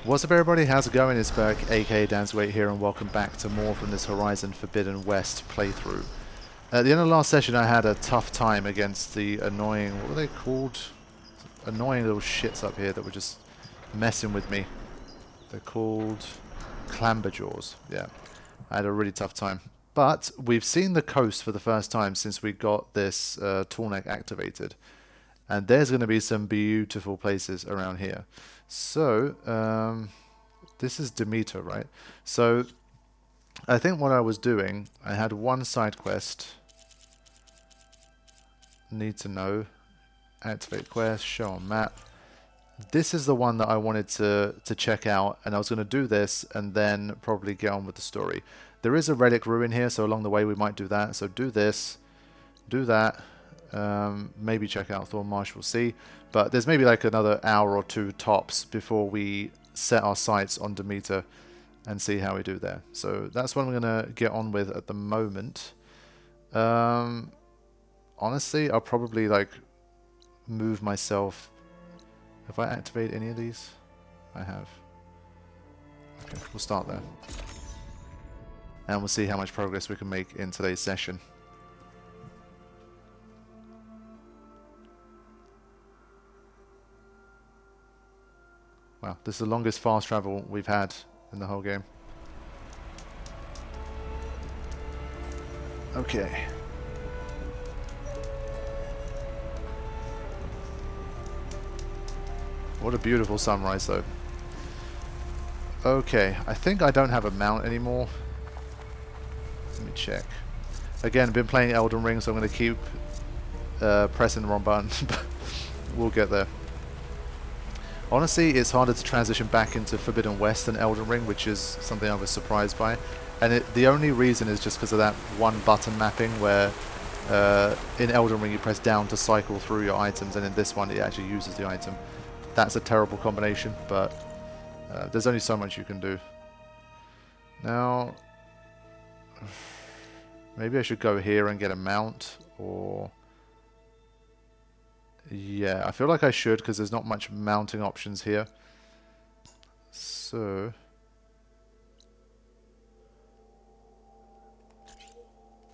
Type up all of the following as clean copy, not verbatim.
What's up everybody, how's it going? It's Berk, aka Dansweight here, and welcome back to more from this Horizon Forbidden West playthrough. At the end of the last session I had a tough time against the annoying, what were they called? Annoying little shits up here that were just messing with me. They're called Clamberjaws. Yeah, I had a really tough time. But we've seen the coast for the first time since we got this Tallneck activated. And there's going to be some beautiful places around here. So, this is Demeter, right? So, I think what I was doing, I had one side quest. Need to know. Activate quest, show on map. This is the one that I wanted to check out, and I was going to do this and then probably get on with the story. There is a Relic ruin here, so along the way we might do that. So do this, do that. Maybe check out Thornmarsh, we'll see. But there's maybe like another hour or two tops before we set our sights on Demeter and see how we do there. So that's what I'm going to get on with at the moment. Honestly, I'll probably like move myself. Have I activated any of these? I have. Okay, we'll start there. And we'll see how much progress we can make in today's session. Wow, this is the longest fast travel we've had in the whole game. Okay. What a beautiful sunrise though. Okay, I think I don't have a mount anymore. Let me check. Again, been playing Elden Ring, so I'm going to keep pressing the wrong button, but we'll get there. Honestly, it's harder to transition back into Forbidden West than Elden Ring, which is something I was surprised by. And the only reason is just because of that one button mapping where in Elden Ring you press down to cycle through your items, and in this one it actually uses the item. That's a terrible combination, but there's only so much you can do. Now, maybe I should go here and get a mount, or... Yeah, I feel like I should because there's not much mounting options here. So...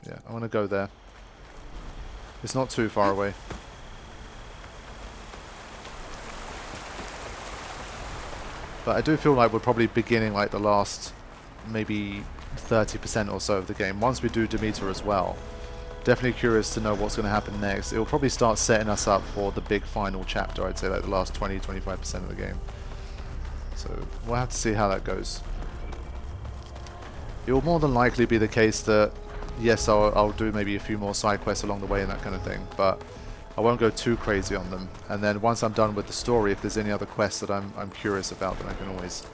yeah, I'm going to go there. It's not too far away. But I do feel like we're probably beginning like the last maybe 30% or so of the game. Once we do Demeter as well. Definitely curious to know what's going to happen next. It will probably start setting us up for the big final chapter, I'd say, like the last 20-25% of the game. So we'll have to see how that goes. It will more than likely be the case that, yes, I'll do maybe a few more side quests along the way and that kind of thing, but I won't go too crazy on them. And then once I'm done with the story, if there's any other quests that I'm curious about, then I can always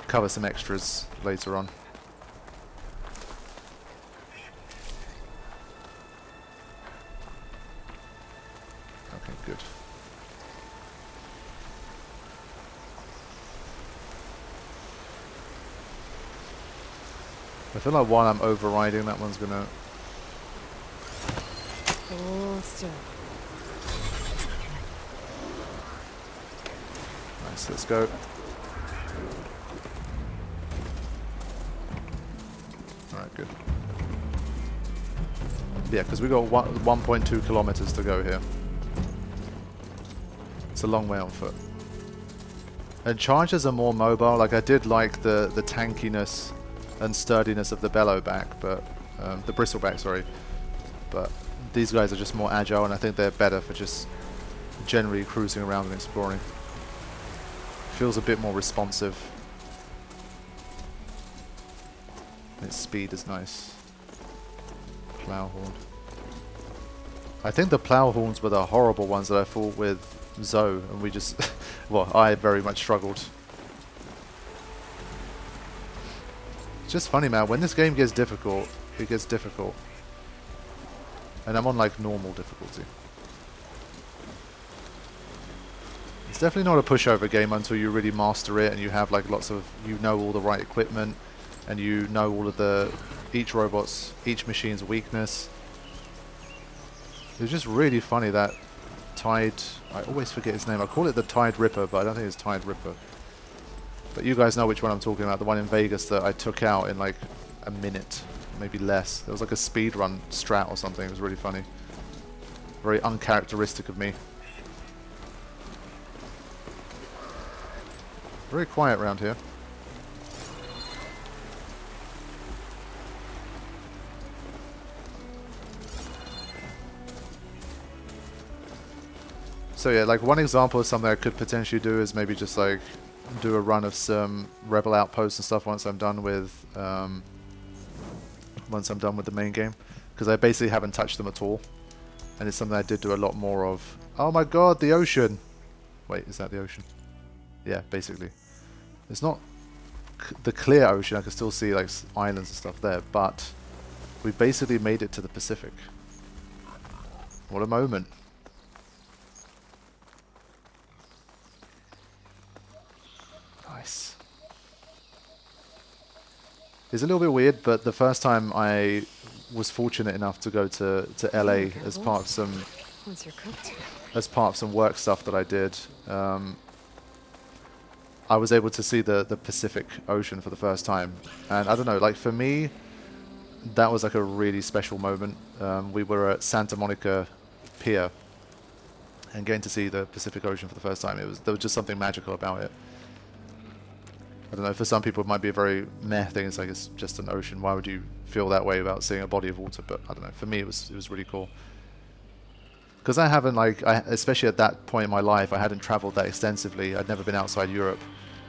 cover some extras later on. Okay, good. I feel like while I'm overriding, that one's gonna... Oh, still. Nice, let's go. Alright, good. Yeah, because we got 1.2 kilometers to go here. It's a long way on foot. And chargers are more mobile. Like, I did like the tankiness and sturdiness of the bellowback, but the bristleback, sorry. But these guys are just more agile, and I think they're better for just generally cruising around and exploring. Feels a bit more responsive. Its speed is nice. Plowhorn. I think the plowhorns were the horrible ones that I fought with Zoe, and we just... well, I very much struggled. It's just funny, man. When this game gets difficult, it gets difficult. And I'm on, like, normal difficulty. It's definitely not a pushover game until you really master it and you have, like, lots of... you know all the right equipment, and you know all of the... each machine's weakness. It was just really funny that Tide... I always forget his name. I call it the Tide Ripper, but I don't think it's Tide Ripper. But you guys know which one I'm talking about, the one in Vegas that I took out in like a minute, maybe less. There was like a speedrun strat or something. It was really funny. Very uncharacteristic of me. Very quiet around here. So yeah, like one example of something I could potentially do is maybe just like do a run of some rebel outposts and stuff once I'm done with the main game, because I basically haven't touched them at all, and it's something I did do a lot more of. Oh my god, the ocean! Wait, is that the ocean? Yeah, basically. It's not the clear ocean. I can still see like islands and stuff there, but we basically made it to the Pacific. What a moment. Nice. It's a little bit weird, but the first time I was fortunate enough to go to LA as part of some work stuff that I did, I was able to see the Pacific Ocean for the first time, and I don't know, like for me, that was like a really special moment. We were at Santa Monica Pier, and getting to see the Pacific Ocean for the first time, there was just something magical about it. I don't know, for some people it might be a very meh thing. It's like, it's just an ocean. Why would you feel that way about seeing a body of water? But I don't know, for me it was really cool. Because I haven't, like, especially at that point in my life, I hadn't traveled that extensively. I'd never been outside Europe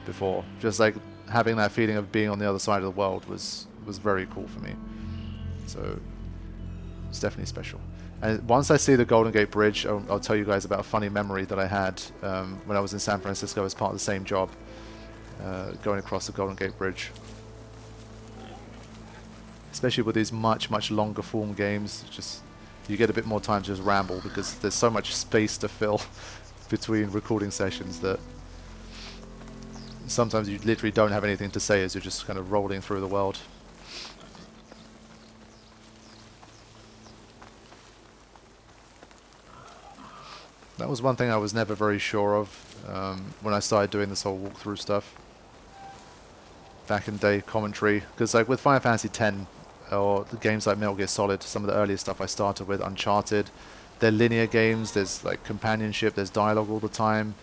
before. Just like having that feeling of being on the other side of the world was very cool for me. So it's definitely special. And once I see the Golden Gate Bridge, I'll tell you guys about a funny memory that I had when I was in San Francisco as part of the same job. Going across the Golden Gate Bridge, especially with these much longer form games, just you get a bit more time to just ramble because there's so much space to fill between recording sessions that sometimes you literally don't have anything to say as you're just kind of rolling through the world. That was one thing I was never very sure of when I started doing this whole walkthrough stuff. Back in day commentary, because like with Final Fantasy X or the games like Metal Gear Solid, some of the earlier stuff I started with, Uncharted, they're linear games, there's like companionship, there's dialogue all the time.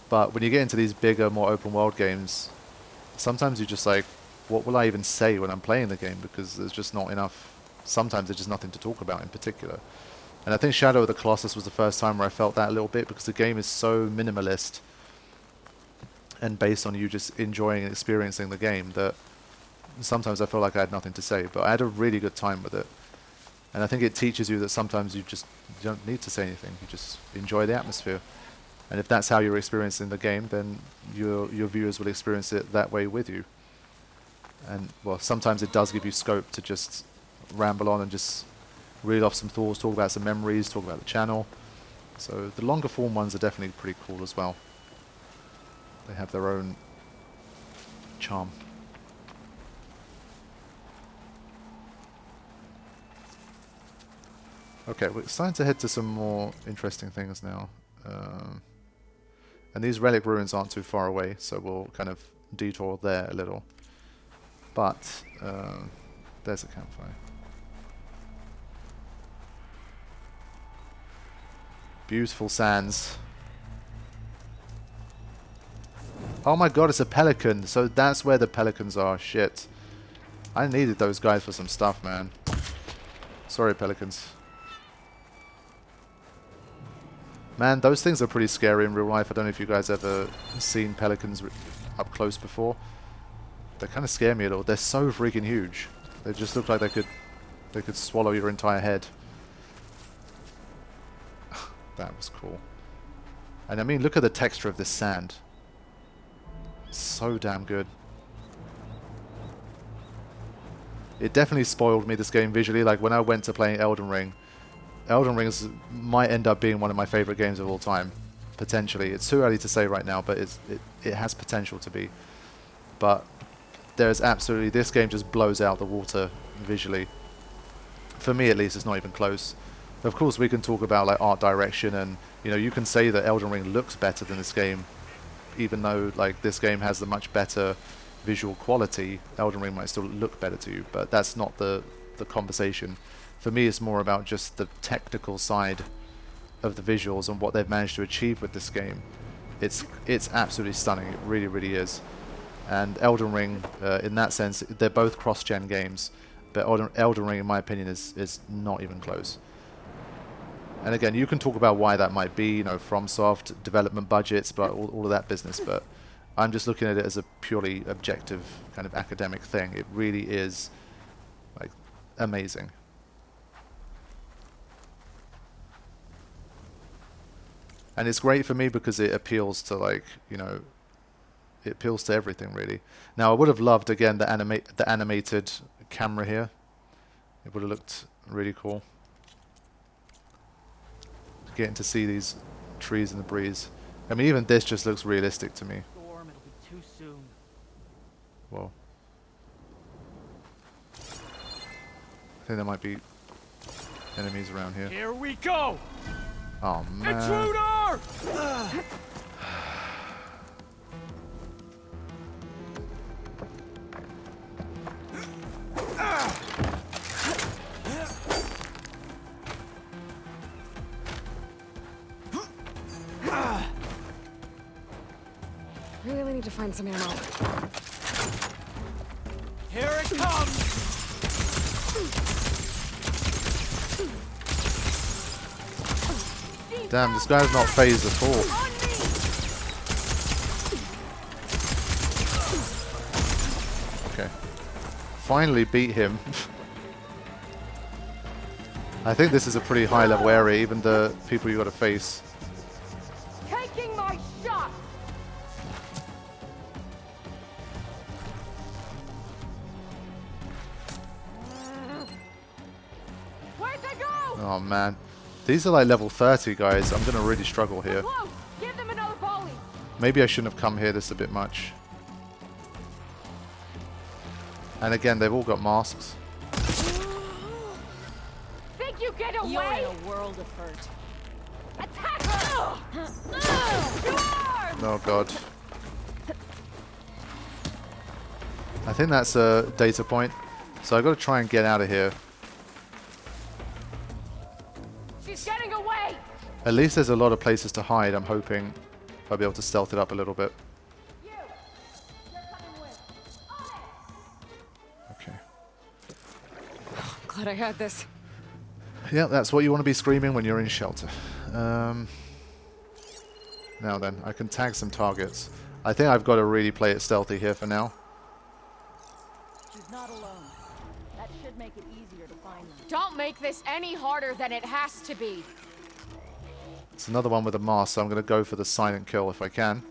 But when you get into these bigger, more open world games, sometimes you're just like, what will I even say when I'm playing the game? Because there's just not enough, sometimes there's just nothing to talk about in particular. And I think Shadow of the Colossus was the first time where I felt that a little bit, because the game is so minimalist and based on you just enjoying and experiencing the game that sometimes I felt like I had nothing to say, but I had a really good time with it. And I think it teaches you that sometimes you don't need to say anything, you just enjoy the atmosphere. And if that's how you're experiencing the game, then your viewers will experience it that way with you. And well, sometimes it does give you scope to just ramble on and just reel off some thoughts, talk about some memories, talk about the channel. So the longer form ones are definitely pretty cool as well. They have their own charm. Okay, we're starting to head to some more interesting things now. And these relic ruins aren't too far away, so we'll kind of detour there a little. But there's a campfire. Beautiful sands. Oh my god, it's a pelican. So that's where the pelicans are. Shit. I needed those guys for some stuff, man. Sorry, pelicans. Man, those things are pretty scary in real life. I don't know if you guys ever seen pelicans up close before. They kind of scare me a little. They're so freaking huge. They just look like they could swallow your entire head. That was cool. And I mean, look at the texture of this sand. So damn good. It definitely spoiled me, this game, visually. Like when I went to playing Elden Ring might end up being one of my favorite games of all time, potentially. It's too early to say right now, but it has potential to be. But there's absolutely, this game just blows out the water visually. For me at least, it's not even close. Of course we can talk about like art direction, and you know, you can say that Elden Ring looks better than this game, even though like this game has the much better visual quality, Elden Ring might still look better to you, but that's not the conversation. For me, it's more about just the technical side of the visuals and what they've managed to achieve with this game. It's absolutely stunning. It really, really is. And Elden Ring, in that sense, they're both cross-gen games, but Elden Ring, in my opinion, is not even close. And again, you can talk about why that might be, you know, FromSoft, development budgets, but all of that business, but I'm just looking at it as a purely objective kind of academic thing. It really is like amazing. And it's great for me because it appeals to, like, you know, it appeals to everything really. Now I would have loved again the animated camera here. It would have looked really cool. Getting to see these trees in the breeze. I mean, even this just looks realistic to me. Storm, it'll be too soon. Whoa. I think there might be enemies around here. Here we go! Oh man. Intruder! Really need to find some ammo. Here it comes! Damn, this guy's not phased at all. Okay. Finally beat him. I think this is a pretty high level area, even the people you got to face. Taking my shot. Where'd they go? Oh man. These are like level 30 guys. I'm going to really struggle here. Close. Give them another volley. Maybe I shouldn't have come here this a bit much. And again, they've all got masks. Think you get away? You're in a world of hurt. Attack her! Oh god. I think that's a data point. So I've got to try and get out of here. She's getting away! At least there's a lot of places to hide. I'm hoping I'll be able to stealth it up a little bit. You! You're coming with. Okay. Glad I had this. Yeah, that's what you want to be screaming when you're in shelter. Now then, I can tag some targets. I think I've got to really play it stealthy here for now. She's not alone. That should make it easier to find them. Don't make this any harder than it has to be. It's another one with a mask, so I'm going to go for the silent kill if I can.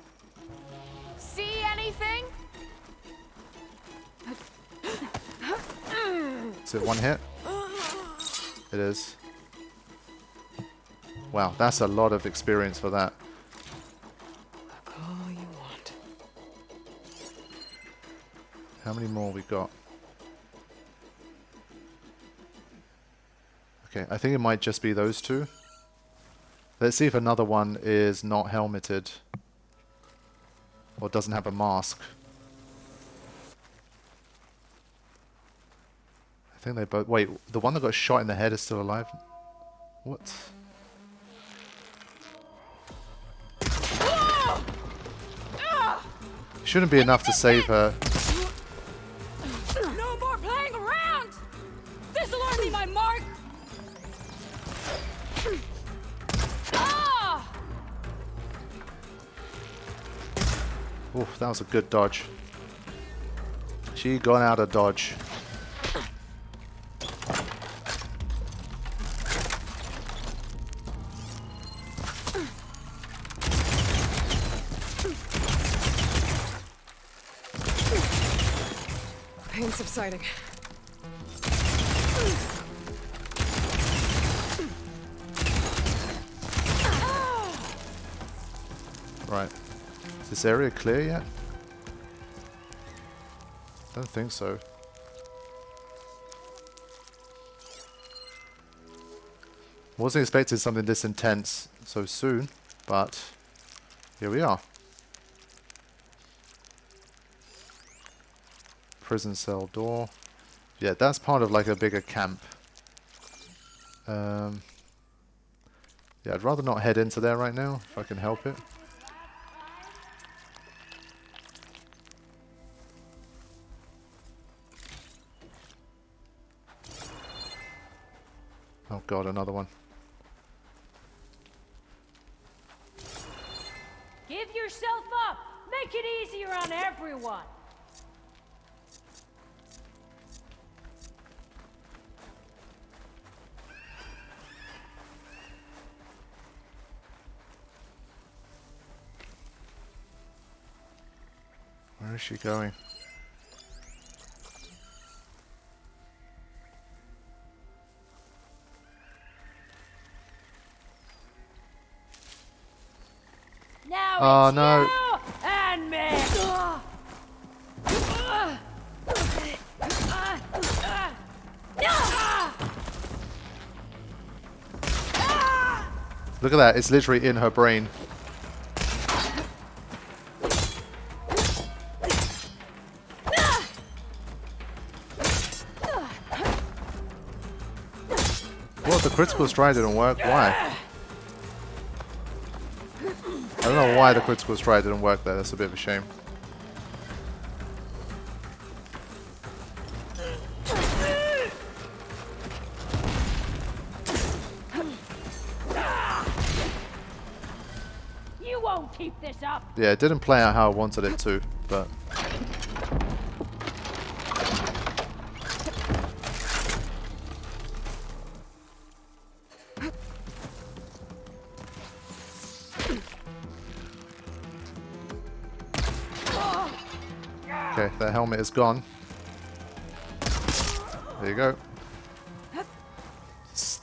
See anything? Is it one hit? It is. Wow, that's a lot of experience for that. Look all you want. How many more we got? Okay, I think it might just be those two. Let's see if another one is not helmeted or doesn't have a mask. I think they both... Wait, the one that got shot in the head is still alive? What? It shouldn't be enough to save her. No more playing around! This'll earn me my mark! Ah! Oof, that was a good dodge. She got out of dodge. Pain subsiding. Right. Is this area clear yet? Don't think so. Wasn't expecting something this intense so soon, but here we are. Prison cell door. Yeah, that's part of like a bigger camp. Yeah, I'd rather not head into there right now, if I can help it. Oh god, another one. Give yourself up! Make it easier on everyone! Where is she going? Now Oh, it's no. you and me! Look at that, it's literally in her brain. What, the critical strike didn't work? Why? I don't know why the critical strike didn't work there, that's a bit of a shame. You won't keep this up! Yeah, it didn't play out how I wanted it to, but... Okay, that helmet is gone. There you go.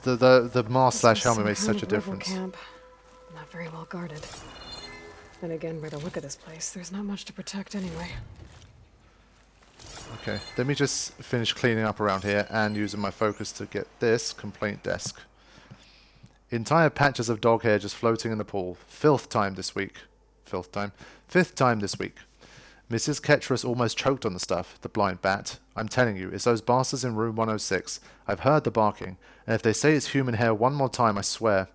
The mask slash helmet makes such a difference. Camp. Not very well guarded. And again, by the look of this place, there's not much to protect anyway. Okay, let me just finish cleaning up around here and using my focus to get this complaint desk. Entire patches of dog hair just floating in the pool. Filth time this week. Filth time. Fifth time this week. Mrs. Ketras almost choked on the stuff, the blind bat. I'm telling you, it's those bastards in room 106. I've heard the barking, and if they say it's human hair one more time, I swear.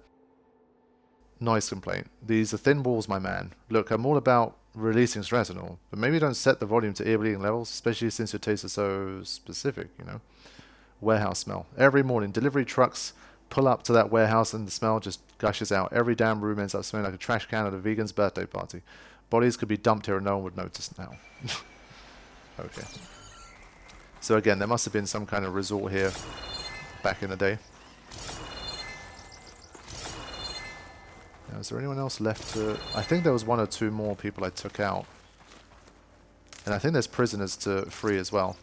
Noise complaint. These are thin walls, my man. Look, I'm all about releasing stress and all, but maybe don't set the volume to ear-bleeding levels, especially since your taste is so specific, you know. Warehouse smell. Every morning, delivery trucks pull up to that warehouse and the smell just gushes out. Every damn room ends up smelling like a trash can at a vegan's birthday party. Bodies could be dumped here and no one would notice now. Okay. So again, there must have been some kind of resort here back in the day. Now, is there anyone else left to... I think there was one or two more people I took out. And I think there's prisoners to free as well.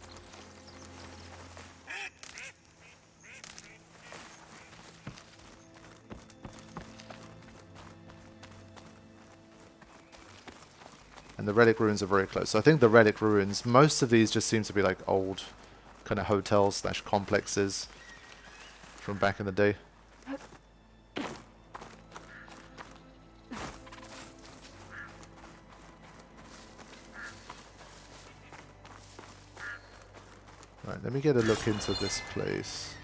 And the Relic ruins are very close. So I think the Relic ruins, most of these just seem to be like old kind of hotels slash complexes from back in the day. Right, let me get a look into this place.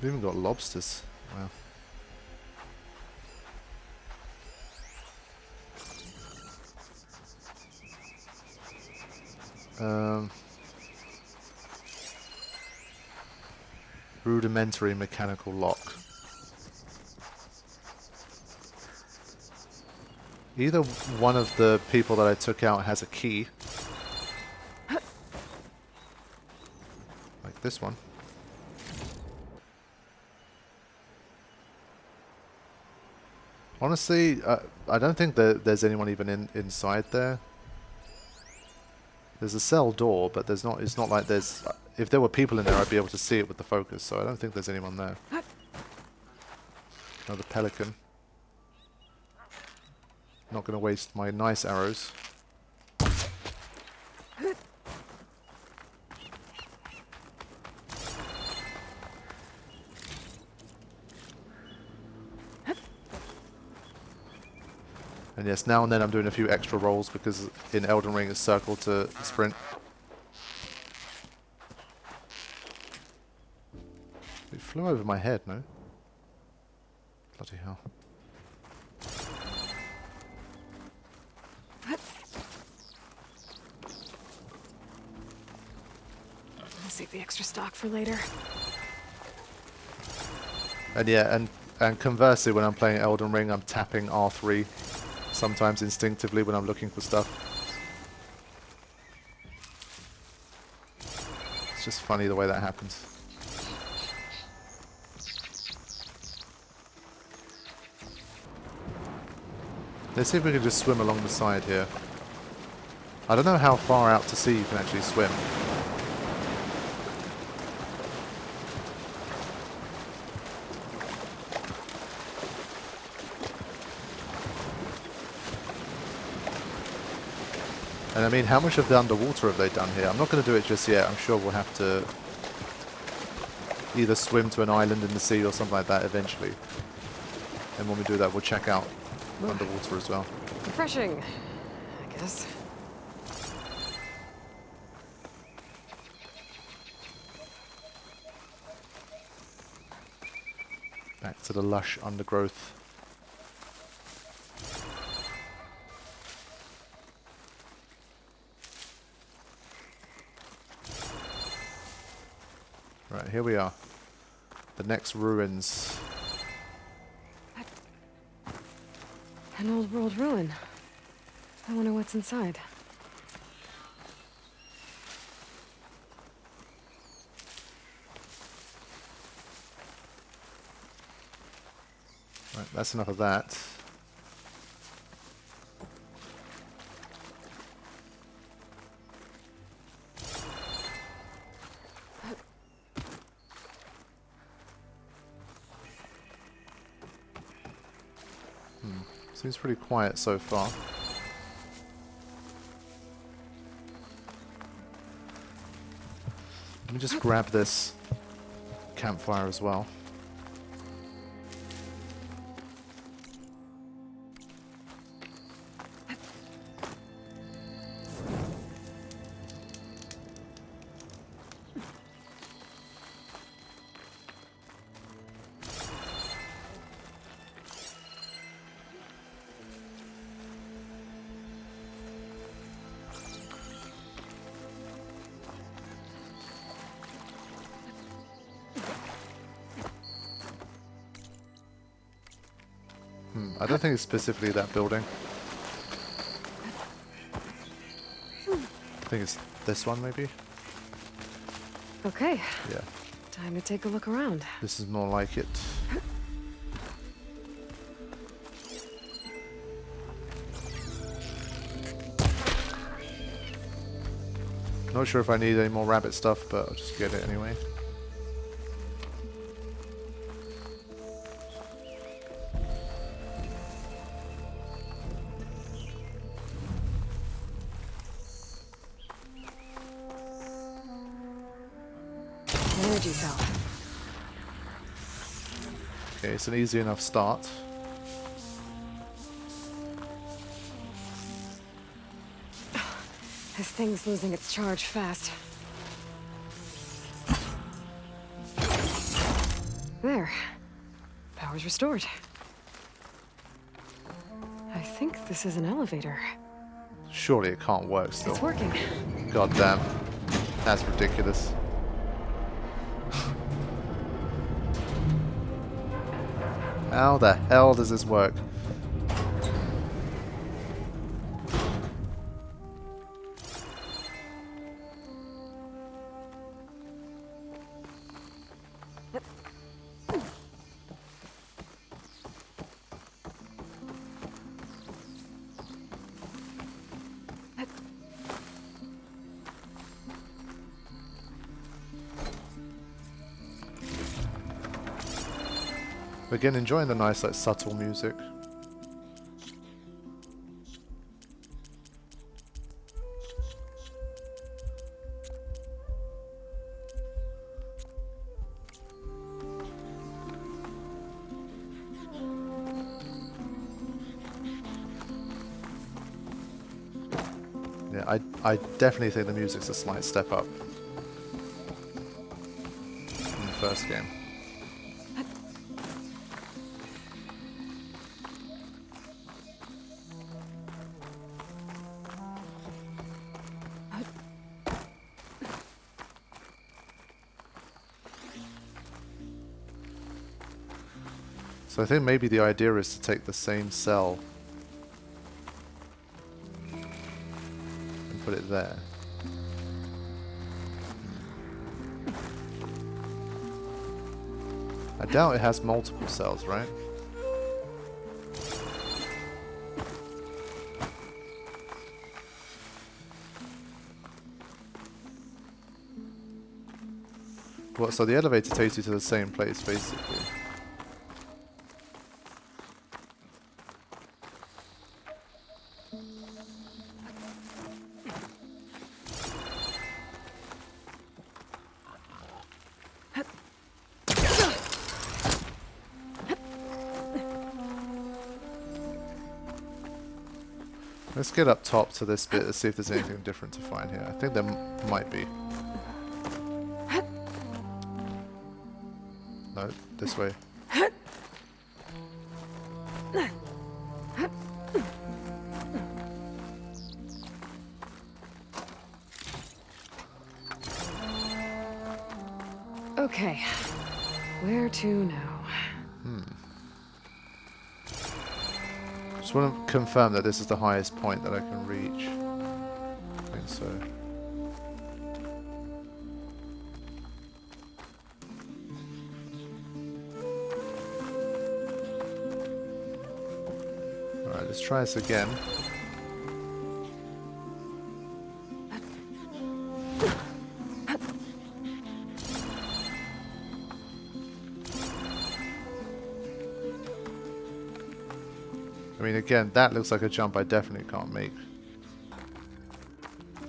We've even got lobsters. Wow. Rudimentary mechanical lock. Either one of the people that I took out has a key. Like this one. Honestly, I don't think that there's anyone even inside there. There's a cell door, but there's not. It's not like there's. If there were people in there, I'd be able to see it with the focus. So I don't think there's anyone there. Another pelican. Not going to waste my nice arrows. And yes, now and then I'm doing a few extra rolls because in Elden Ring it's circle to sprint. It flew over my head, no? Bloody hell. I'll save the extra stock for later. And yeah, and conversely, when I'm playing Elden Ring, I'm tapping R3 sometimes instinctively when I'm looking for stuff. It's just funny the way that happens. Let's see if we can just swim along the side here. I don't know how far out to sea you can actually swim. And I mean, how much of the underwater have they done here? I'm not going to do it just yet. I'm sure we'll have to either swim to an island in the sea or something like that eventually. And when we do that, we'll check out underwater as well. Refreshing, I guess. Back to the lush undergrowth. Right, here we are. The next ruins. An old world ruin. I wonder what's inside. Right, that's enough of that. Seems pretty quiet so far. Let me just grab this campfire as well. I don't think it's specifically that building. I think it's this one, maybe? Okay, Yeah, time to take a look around. this is more like it. Not sure if I need any more rabbit stuff, but I'll just get it anyway. Energy cell. Okay, it's an easy enough start. This thing's losing its charge fast. There. Power's restored. I think this is an elevator. Surely it can't work still. It's working. God damn. That's ridiculous. How the hell does this work? Again, enjoying the nice, like, subtle music. Yeah, I definitely think the music's a slight step up from the first game. So I think maybe the idea is to take the same cell and put it there. I doubt it has multiple cells, right? What, so the elevator takes you to the same place, basically. Let's get up top to this bit and see if there's anything different to find here. I think there might be. No, this way. Okay. Where to now? Just want to confirm that this is the highest point that I can reach. I think so. Alright, let's try this again. I mean, again, that looks like a jump I definitely can't make.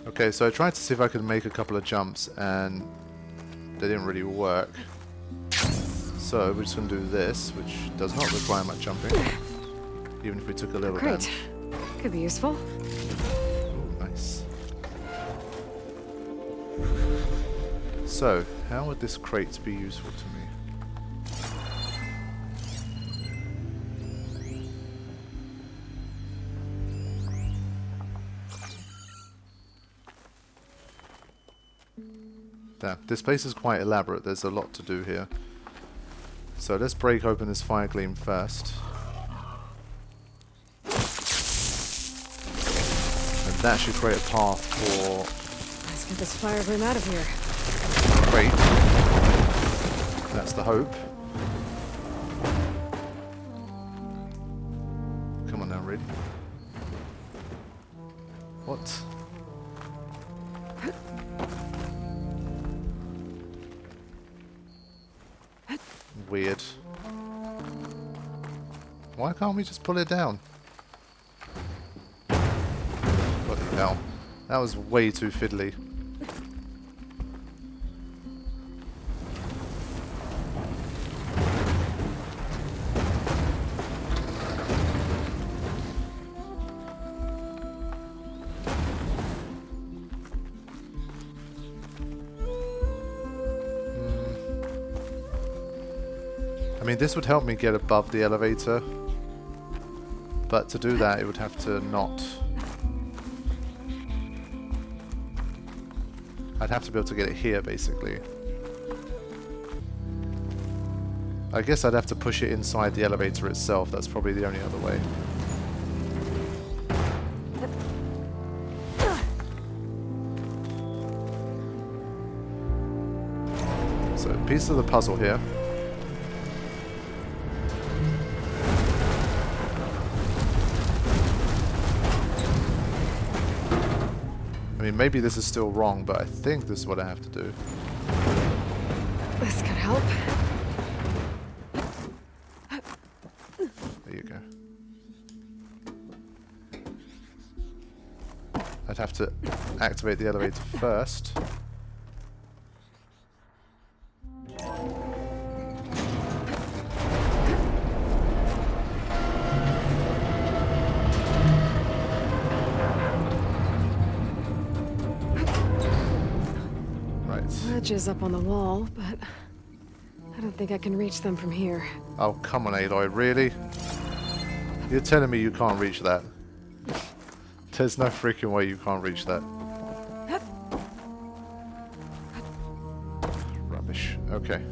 Okay, so I tried to see if I could make a couple of jumps, and they didn't really work. So we're just going to do this, which does not require much jumping, even if we took a little Great. damage. Could be useful. Ooh, nice. So, how would this crate be useful to me? Damn, this place is quite elaborate. There's a lot to do here. So let's break open this fire gleam first. And that should create a path for Let's get this fire gleam out of here. crate. That's the hope. Come on now, really. What? Weird. Why can't we just pull it down? Bloody hell. That was way too fiddly. I mean, this would help me get above the elevator, but to do that, it would have to not... I'd have to be able to get it here, basically. I guess I'd have to push it inside the elevator itself. That's probably the only other way. So, piece of the puzzle here. I mean, maybe this is still wrong, but I think this is what I have to do. This could help. There you go. I'd have to activate the elevator first. Right. Ledge is up on the wall, but I don't think I can reach them from here. Oh, come on, Aloy, really? You're telling me you can't reach that? There's no freaking way you can't reach that. Rubbish. Okay.